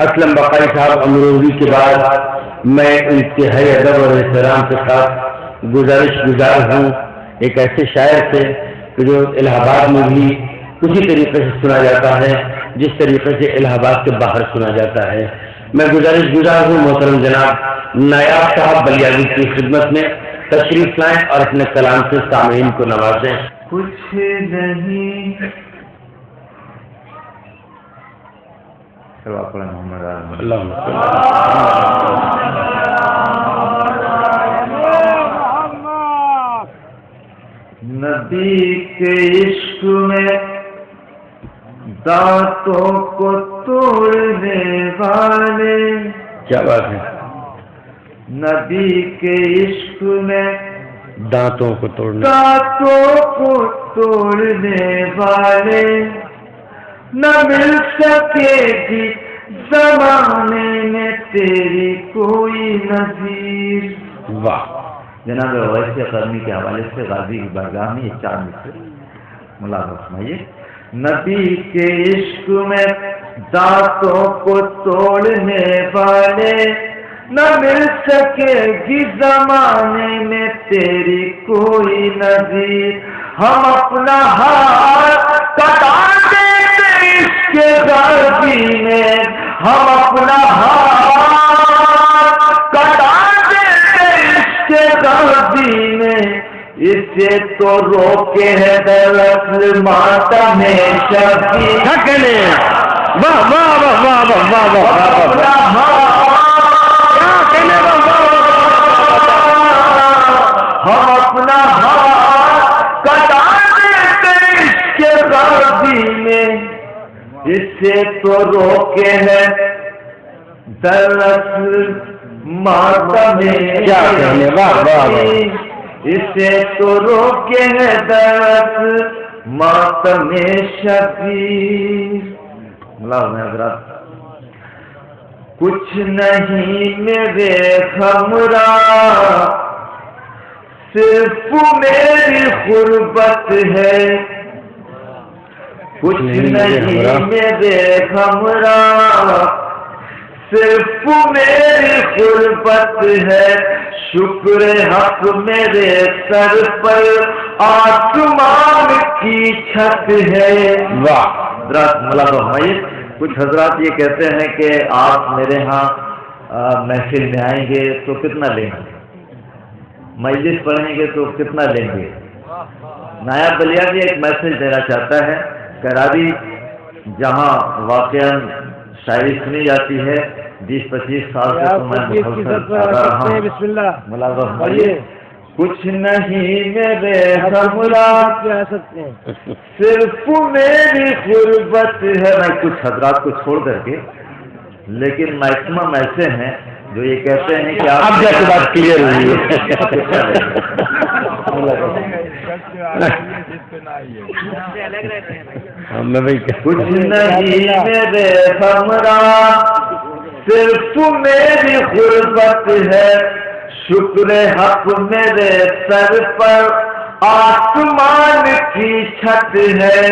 اسلم بقائی صاحب امروزی کے بعد میں انتہائی ادب اور احترام کے ساتھ گزار ہوں ایک ایسے شاعر سے کہ جو الہ آباد میں بھی اسی طریقے سے سنا جاتا ہے جس طریقے سے الہ آباد کے باہر سنا جاتا ہے. میں گزار ہوں محترم جناب نایاب صاحب بلیاوی کی خدمت میں تشریف لائیں اور اپنے کلام سے سامعین کو نوازیں. کچھ نہیں نبی کے عشق میں دانتوں کو توڑنے والے. کیا بات ہے. نبی کے عشق میں دانتوں کو توڑنے والے نہ مل سکے گی زمانے میں تیری کوئی نظیر. واہ. جناب ویسے قرنی کے حوالے سے غازی کی بارگاہ میں یہ 4 مصرے ملاحظہ فرمائیے. نبی کے عشق میں دانتوں کو توڑنے والے نہ مل سکے گی زمانے میں تیری کوئی نظیر. ہم اپنا ہاتھ کٹا دیتے اس کے غازی میں. ہم اپنا ہاتھ کٹا دیتے اس کے غازی میں. اسے تو روکے ہے دراصل ماتم شبی. واہ واہ واہ واہ واہ واہ واہ. ہم اپنا ہاتھ کٹا دیتے اس کے غازی میں. اسے تو روکے ہے دراصل ماتم شبی. اسے تو روکے ہے دراصل ماتم شبی. حضرات کچھ نہیں میرے ہمراہ صرف میری غربت ہے. کچھ نہیں میرے ہمراہ صرف میری غربت ہے. شکر حق میرے سر پر آسمان کی چھت ہے. واہ. کچھ حضرات یہ کہتے ہیں کہ آپ میرے ہاں محفل میں آئیں گے تو کتنا لیں گے, مجلس پڑھیں گے تو کتنا لیں گے. نایاب بلیاوی ایک میسج دینا چاہتا ہے کہ راوی جہاں واقعا شاعری سنی جاتی ہے 20-25 سال سے تو میں مسلسل آتا رہا ہوں. کچھ نہیں میرے ہمراہ صرف میری غربت ہے. میں کچھ حضرات کو چھوڑ کر کے لیکن میکسیمم ایسے ہیں جو یہ کہتے ہیں کہ آپ جیسے بات کلیئر ہوئی ہے. کچھ نہیں میرے ہمراہ صرف میری غربت ہے. شکر حق میرے سر پر آسمان کی چھت ہے.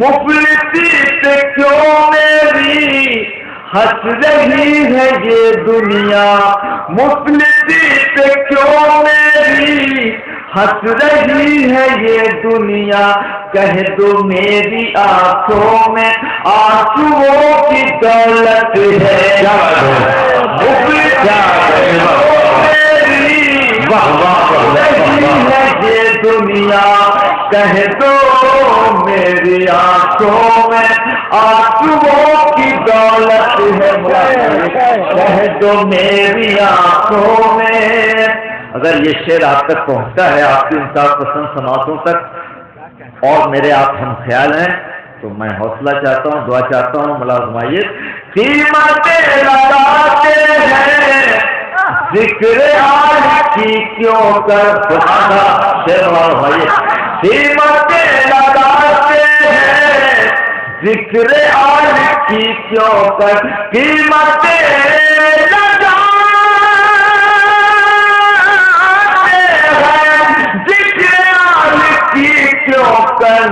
مفلسی سے کیوں میری ہنس رہی ہے یہ دنیا. مفلسی سے کیوں میری ہنس رہی ہے یہ دنیا. کہہ دو میری آنکھوں میں آنسوؤں کی دولت ہے. یہ دنیا کہہ دو میری آنکھوں میں آنسوؤں کی دولت ہے. کہہ دو میری آنکھوں میں. اگر یہ شعر آپ تک پہنچتا ہے آپ کی انصاف پسند سماعتوں تک اور میرے آپ ہم خیال ہیں تو میں حوصلہ چاہتا ہوں, دعا چاہتا ہوں. ملازمائیے قیمتیں لگاتے ہیں ذکر آل کی کیوں کر بہانا. شیروان بھائی قیمتیں لگاتے ہیں ذکر آل کی کیوں کر. قیمتیں لگاتے ہیں ذکر آل کی کیوں کر.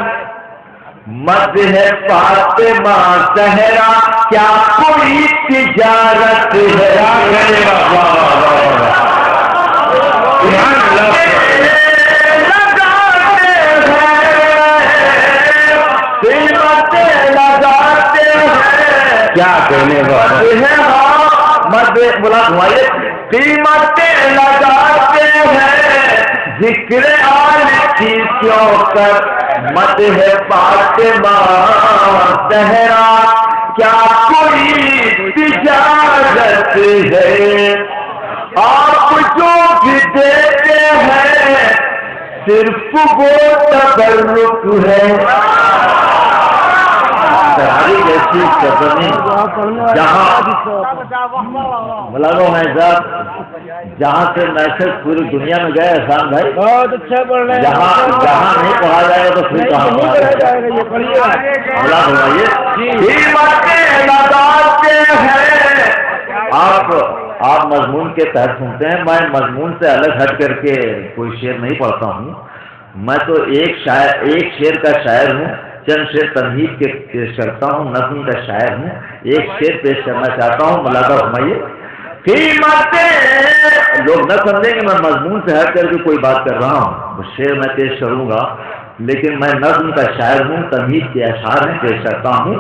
مدح فاطمہ زہرا کیا کوئی تجارت ہے؟ کیا کہنے بولا گھمائیے قیمتیں لگاتے ہیں ذکر آل کی کیوں کر مدح فاطمہ زہرا کیا کوئی تجارت ہے؟ آپ جو بھی دیتے ہیں صرف وہ تبرک ہے۔ ایسی ملازم ہے صاحب جہاں سے میسج پوری دنیا میں گئے احسان بھائی بہت اچھا پڑھ رہے ہیں، جہاں نہیں پڑھا جائے گا تو پھر کہاں پڑھا جائے گا؟ یہ پڑھیے ملازم بھائی لگاتے ہیں آپ مضمون کے تحت سنتے ہیں، میں مضمون سے الگ ہٹ کر کے کوئی شعر نہیں پڑھتا ہوں، میں تو ایک شعر کا شاعر ہوں، چند شعر تمہید کے پیش کرتا ہوں، نظم کا شاعر ہوں، ایک شعر پیش کرنا چاہتا ہوں، ملاحظہ فرمائیے۔ لوگ نہ سمجھیں کہ میں مضمون سے ہٹ کر کے کوئی بات کر رہا ہوں، شعر میں پیش کروں گا لیکن میں نظم کا شاعر ہوں، تمہید کے اشعار میں پیش کرتا ہوں۔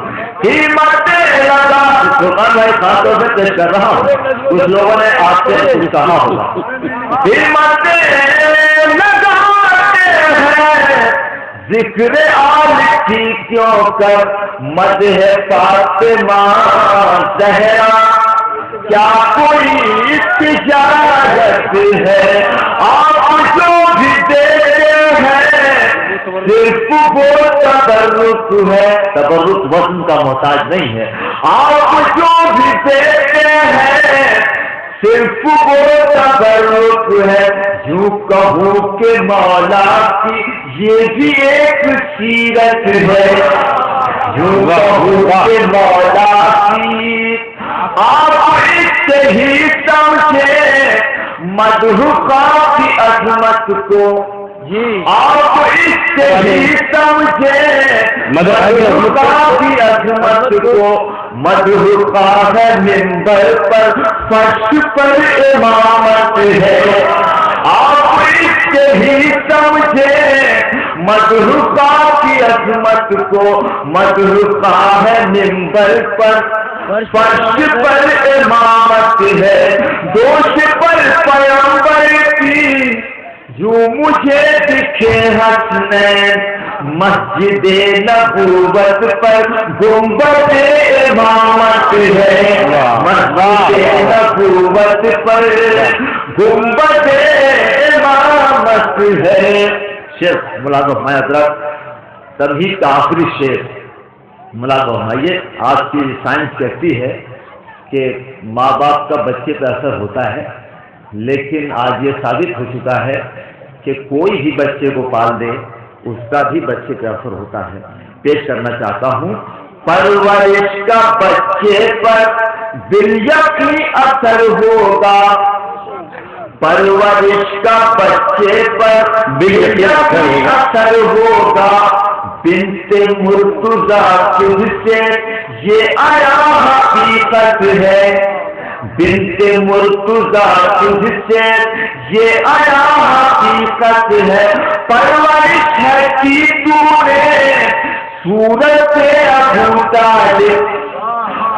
سلطان بھائی خاص طور سے پیش کر رہا ہوں، کچھ لوگوں نے آپ سے کچھ کہا ہوگا۔ ذکر آل کی کیوں کر مدح فاطمہ زہرا کیا کوئی تجارت ہے؟ آپ جو بھی دیتے ہیں صرف وہ تبرک ہے، تبرک وزن کا محتاج نہیں ہے، آپ جو بھی دیتے ہیں صرف وہ تبرک ہے۔ یوں کہوں کہ مولا کی یہ بھی ایک سیرت ہے، یوں کہوں کہ مولا کی آپ اس سے ہی سمجھے مدح کی عظمت کو، آپ اس سے ہی سمجھے مدح کی عظمت کو، مدح ہے منبر پر فرش پر امامت ہے، آپ اس سے ہی سمجھے مدح کی عظمت کو، مدح ہے منبر پر فرش پر امامت ہے، دوش پر پیغمبر کی یوں مجھے دکھے حسنین، مسجد نبوت پر گنبد امامت ہے، مسجد نبوت پر گنبد امامت ہے۔ شیخ ملازم میں حضرت تمہید کا آخری شعر ملازم فرمائیے۔ آج کی سائنس کہتی ہے کہ ماں باپ کا بچے پہ اثر ہوتا ہے، لیکن آج یہ ثابت ہو چکا ہے کہ کوئی بھی بچے کو پال دے اس کا بھی بچے پہ اثر ہوتا ہے۔ پیش کرنا چاہتا ہوں، پرورش کا بچے پر بالیقین اثر ہوگا، پرورش کا بچے پر بالیقین اثر ہوگا، بنت مرتضیٰ تجھ سے یہ آیا حقیقت ہے، بنت مرتضیٰ تجھ سے یہ آیا حقیقت ہے، پرورش ہے کی تو نے صورت ابو طالب،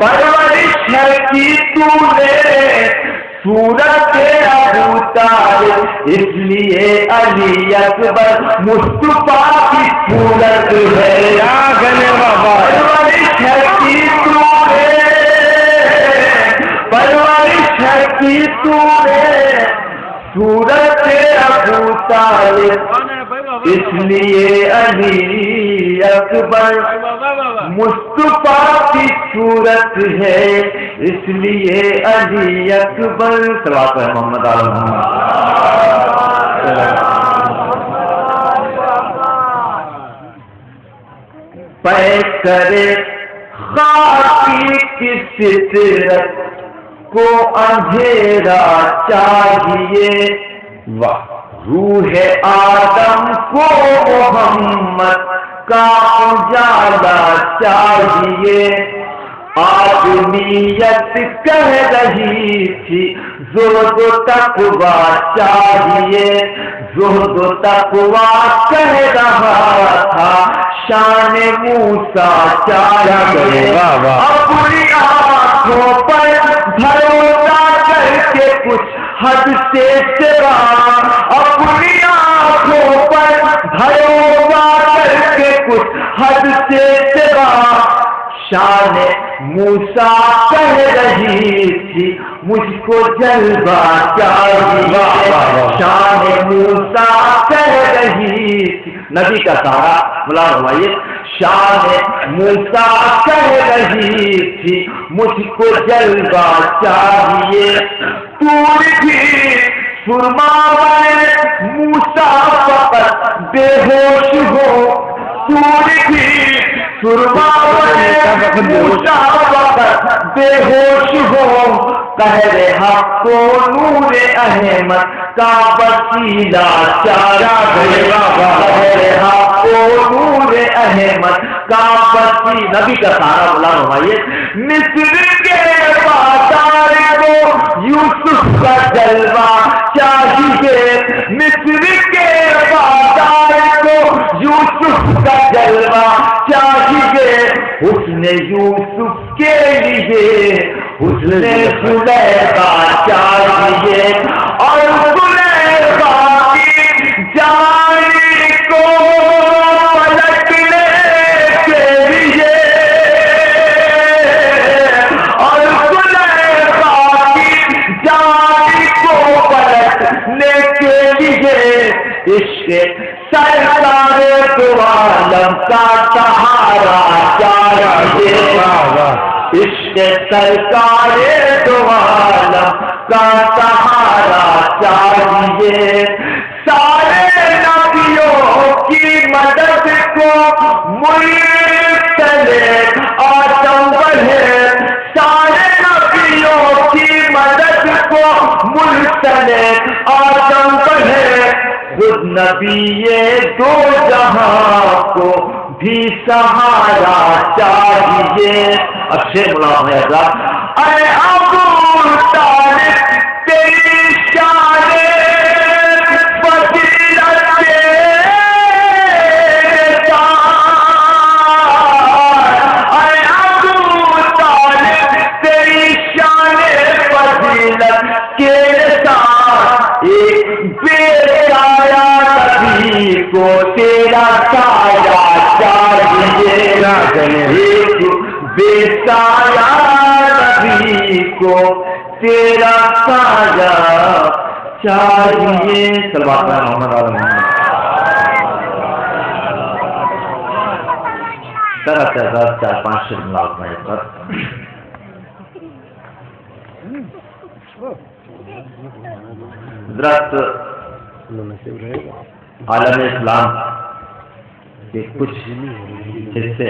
پرورش ہے کی تو نے صورت ابو طالب، اس لیے علی اکبر مصطفیٰ کی صورت ہے، پرورش ہے کی تو نے، پرورش ہے کی تو نے صورت ابو طالب، اس لیے علی اکبر مصطفیٰ کی صورت ہے، اس لیے علی اکبر صلوات محمد علی پے کرے خاکی کی فطرت کو اندھیرا چاہیے، روح آدم کو محمد کا اجالا چاہیے، آدمیت کہہ رہی تھی زہد و تقویٰ چاہیے، زہد و تقویٰ کہہ رہا تھا شان موسیٰ چاہیے، اپنی آنکھوں پر بھروسہ کر کے کچھ حد سے سوا، اپنی آنکھوں پر بھروسہ کر کے کچھ حد سے سوا، شان موسیٰ کہہ رہی تھی مجھ کو جلوہ چاہیے، شان موسیٰ کہہ رہی تھی، نبی کا سہارا بلا ہمائیے، شان موسیٰ کہہ رہی تھی مجھ کو جلوہ چاہیے، طور بھی سرما میں موسیٰ فقط بے ہوش ہو، طور بھی سرما میں موسیٰ فقط بے ہوش ہو، قہر حق کو نور احمد کا وسیلہ چاہیے، قہر حق کو نور احمد کا وسیلہ، نبی کا سہارا بلا ہمائیے، مصر کے بازار کو یوسف کا جلوہ چاہیے، مصر کے بازار کو یوسف کا جلوہ چاہیے، حسن یوسف کے لیے حسن زلیخا چاہیے، اور زلیخا کی جانی کو پلٹنے کے لیے، اور زلیخا کی جانی کو پلٹنے کے لیے، عشق سرکار دو عالم کا سہارا چاہیے، عشق سرکار دو عالم کا سہارا چاہیے، سارے نبیوں کی مدد کو منسلک آدم بڑھے، سارے نبیوں کی مدد کو منسلک آدم بڑھے، خود نبی دو جہاں کو بھی سہارا چاہیے، اچھے ملام ہے حضرات، اے ابو طالب تیری شان فضیلت کے ساتھ، اے ابو طالب تیری شان فضیلت کے ساتھ، ایک بے سایہ نبی کو تیرا سایہ چاہیے، ایک بے سایہ نبی کو تیرا سایہ چاہیے، صلوات محمد علیہ محمد۔ طرح 4-5 شرم لازم ہے پر حضرت عالم اسلام کے کچھ حصے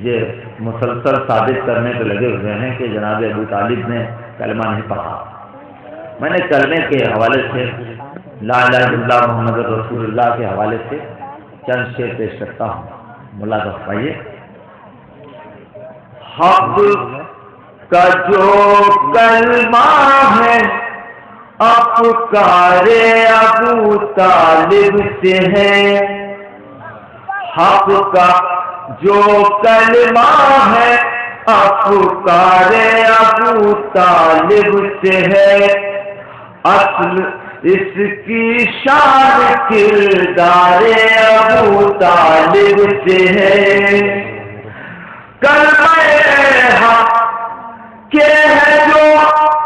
یہ مسلسل ثابت کرنے پہ لگے ہوئے ہیں کہ جناب ابو طالب نے کلمہ نہیں پڑھا۔ میں نے کلمے کے حوالے سے لا الہ الا اللہ محمد رسول اللہ کے حوالے سے چند شعر پیش کرتا ہوں، ملاحظہ فرمائیے۔ حق کا جو کلمہ ہے افکار ابو طالب سے ہے، حق کا جو کلمہ ہے افکار ابو طالب سے ہے، اصل اس کی شان کردار ابو طالب سے ہے، کلمہ حق کے ہے جو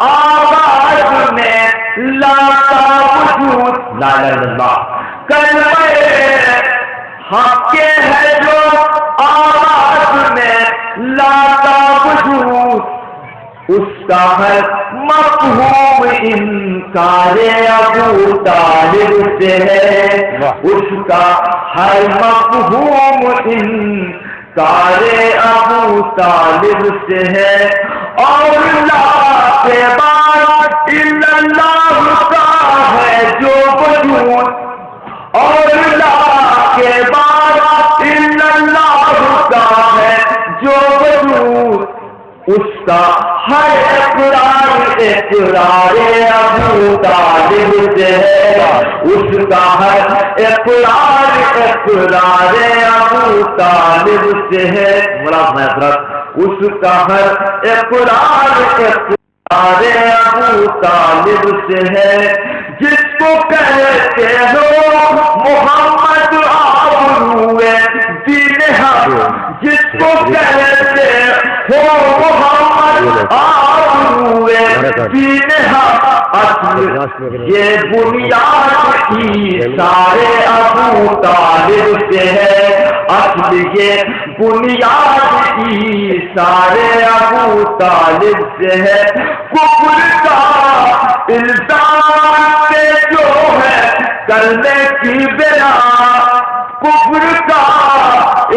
آواز میں لاتا وجود، لا الہ الا اللہ، کلمہ حق کے ہے جو آواز میں لاتا وجود، اس کا ہے مفہوم انکار ابو طالب سے ہے، اس کا ہر مفہوم انکار ابو طالب سے ہے، اور لا کے بعد الا اللہ کا ہے جو وجود، اور لا کے بعد کا ہے جو وجود اس کا ہر اقرار اقرار ابو طالب سے ہے، اس کا ہر اقرار اقرار ابو طالب سے ہے، اس کا ہر اقرار اقرار ابو طالب سے ہے، جس کو کہتے ہو محمد آبرو دین حق، جس کو کہتے ہو محمد آبرو دین حق، اصل یہ بنیاد کی سارے ابو طالب سے ہے، اصل یہ بنیاد کی سارے ابو طالب سے ہے، کفر کا الزام سے جو ہے کرنے کی بنا، کفر کا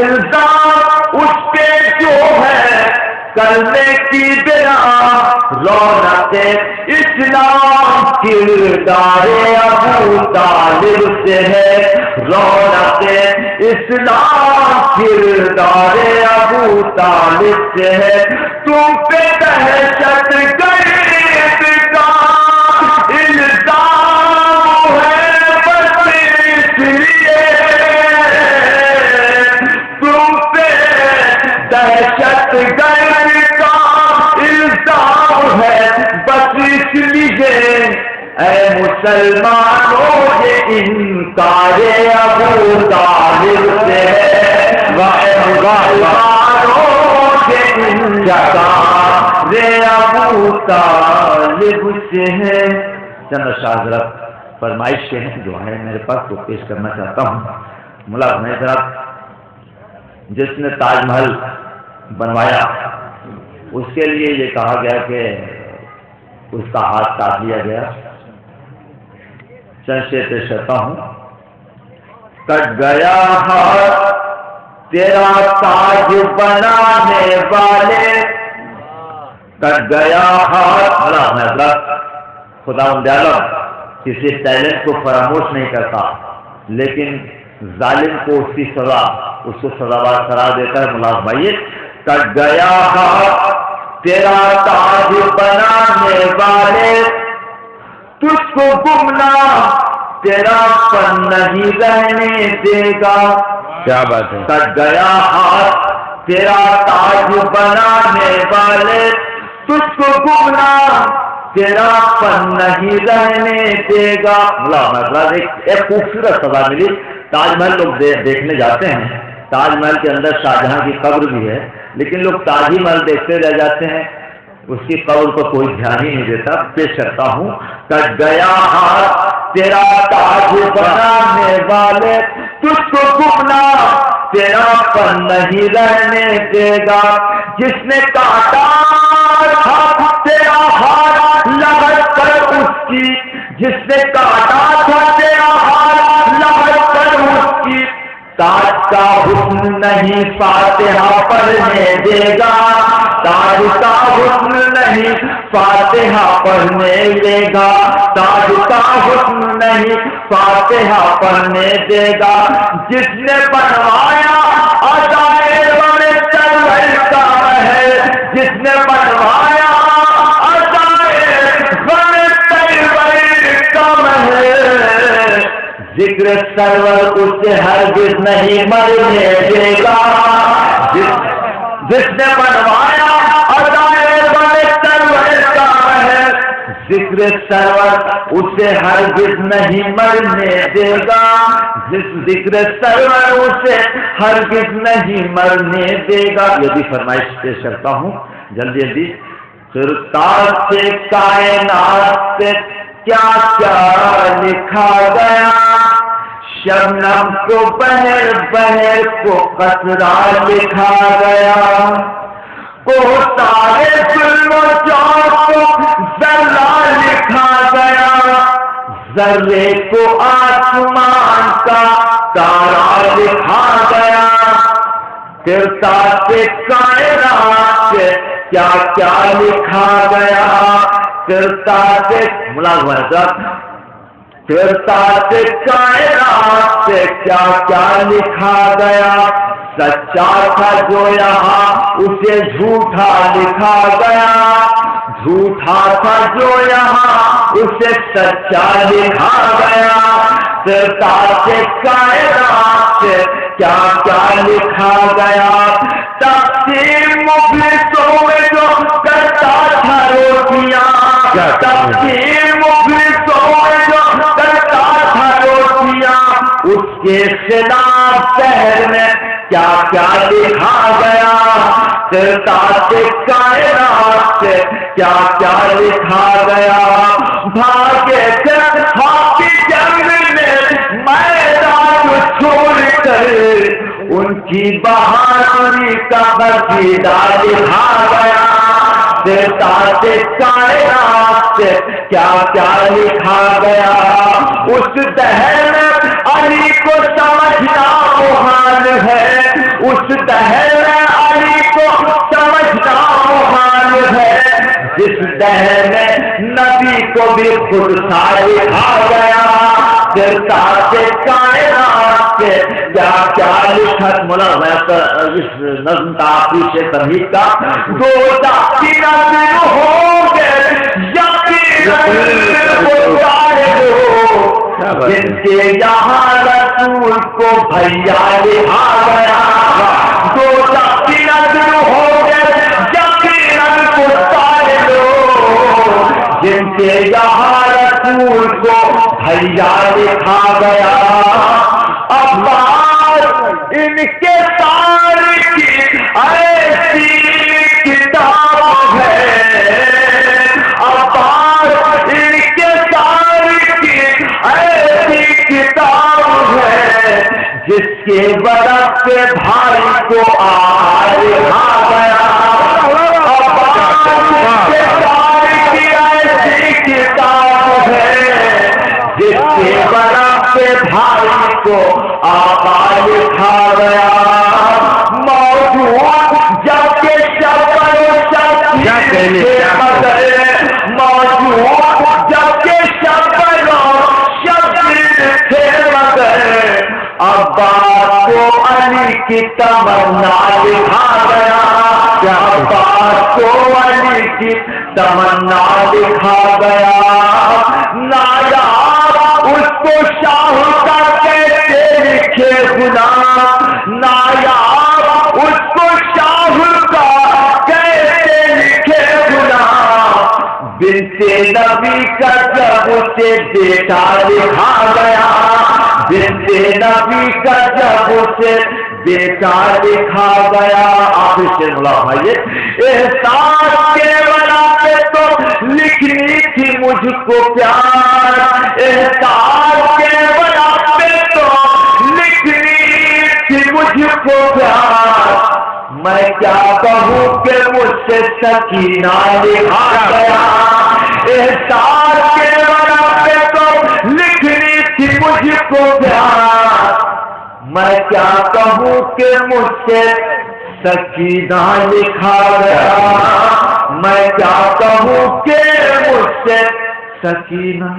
الزام اس پہ جو ہے کرنے کی بنا، رونق اسلام کردار ابو طالب سے ہے، رونق اسلام کردار ابو طالب سے ہے، تم پہ دہشت گرد کا الزام ہے بس اس لیے، تم پہ دہشت گرد کا الزام ہے بس اس لیے، اے مسلمانوں یہ انکار ابو طالب سے ہے، اے مسلمانوں یہ انکار ابو طالب سے ہے۔ چند اشعار حضرت فرمائش کے ہیں جو ہے میرے پاس کو پیش کرنا چاہتا ہوں۔ ملا میں حضرت جس نے تاج محل بنوایا اس کے لیے یہ کہا گیا کہ اس کا ہاتھ کاٹ لیا گیا، چند شعر پیش کرتا ہوں۔ کٹ گیا ہاتھ تیرا تاج بنانے والے، کٹ گیا ہاتھ، خدا عالم کسی ٹیلنٹ کو فراموش نہیں کرتا لیکن ظالم کو اس کی سزا اس کو سزاوار قرار دیتا ہے۔ ملازم بھائی، کٹ گیا ہاتھ تیرا تاج بنانے والے، تجھ کو گمنام تیرا پن نہیں رہنے دے گا، کیا بات ہے، کٹ گیا ہاتھ تیرا تاج بنانے والے، تجھ کو گمنام تیرا پن نہیں رہنے دے گا۔ ایک خوبصورت سزا ملی۔ تاج محل لوگ دیکھنے جاتے ہیں، تاج محل کے اندر شاہجہاں کی قبر بھی ہے لیکن لوگ تاج ہی محل دیکھتے رہ جاتے ہیں، اس کی قبر کو کوئی دھیان ہی نہیں دیتا۔ پیش کرتا ہوں، کٹ گیا ہاتھ تیرا تاج بنانے والے، تجھ کو گمنام تیرا پن نہیں رہنے دے گا، جس نے کاٹا تھا تیرا ہاتھ لگت کر اس کی، جس نے کاٹا تھا تیرا ہاتھ لگت کر اس کی، تاج کا حسن نہیں فاتحہ پڑھنے دے گا، تاج کا حسن نہیں فاتحہ پڑھنے دے گا، تاج کا حسن نہیں فاتحہ پڑھنے دے گا، جس نے بنوایا ادائے بڑے سرور کا ہے، جس نے بنوایا ادائے بڑے سرور کا ہے، ذکر سرور اسے ہرگز نہیں مرنے دے گا، جس نے بنوایا ادائے بڑے سرور کا ہے، ذکر سرور اسے ہرگز نہیں مرنے دے گا، جس ذکر سرور اسے ہرگز نہیں مرنے دے گا۔ یہ بھی فرمائش پیش کرتا ہوں جلدی جلدی۔ خرطاس سے کائنات سے کیا کیا لکھا گیا، شبنم کو بہر بہر کو قطرہ لکھا گیا، سارے ظلم و جور کو ذرہ لکھا گیا، ذرے کو آسمان کا تارا لکھا گیا، کرتاس سے کائنات سے کیا کیا لکھا گیا، کرتاس سے کرتاس سے کائنات سے کیا کیا لکھا گیا، سچا تھا جو یہاں اسے جھوٹا لکھا گیا، جھوٹا تھا جو یہاں اسے سچا لکھا گیا، سرتاج کائنات سے کیا کیا لکھا گیا، تقسیم مفلسوں میں جو کرتا تھا روٹیاں، تقسیم مفلسوں میں جو کرتا تھا روٹیاں، اس کے خلاف شہر میں کیا کیا لکھا گیا، سرتاج کائنات سے کیا کیا لکھا گیا، بھاگے تھے ہاتھی جنگ میں میدان چھوڑ کر، ان کی بہادری کا قصیدہ لکھا گیا، سرتاج کائنات سے کیا کیا لکھا گیا، اس دہر میں علی کو سمجھنا محال ہے، اس دہر میں علی کو سمجھنا محال ہے، جس دہر میں نبی کو بھی خود سا لکھا گیا، سرتاج کائنات سے کیا کیا لکھا۔ مولا میں اس نظم کا پیچھے تمہید کا دو کی نظر ہوں گے جن کے یہاں رسول کو بھیا لکھا گیا، دو کی نظر ہوں گے یقیناً پکارے لو، جن کے یہاں رسول کو بھیا لکھا گیا، عباس ان کے تاریخ کی ایسی کتاب ہے، عباس ان کے تاریخ کی ایسی کتاب ہے، جس کے برف سے بھائی کو لکھا گیا، عباس ان کے تاریخ کی ایسی کتاب ہے، جس کے برف سے بھائی کو لکھا گیا، موجود جب کے شبر و شبیر موجود جب کے شبر و شبیر تھے مگر، عباس کو علی کی تمنا لکھا گیا، عباس کو علی کی تمنا لکھا گیا، نایاب اس کو شاہ کا کیسے لکھے غلام، نایاب اس کو شاہ کا کیسے لکھے غلام، بنت نبی کا جب اسے بیٹا لکھا گیا، بنت نبی کا جب اسے بیٹا لکھا گیا۔ آپ سے ملاحظہ احساس کے بنا پہ تو لکھنی تھی مجھ کو پیار، احساس کے بنا پہ تو لکھنی تھی مجھ کو پیار، میں کیا کہوں کہ مجھ سے سکینہ لکھا گیا، احساس کے بنا پہ تو لکھنی تھی مجھ کو پیار، میں کیا کہوں کہ مجھ سے سکینہ لکھا گیا، میں کیا کہوں کہ مجھ سے سکینہ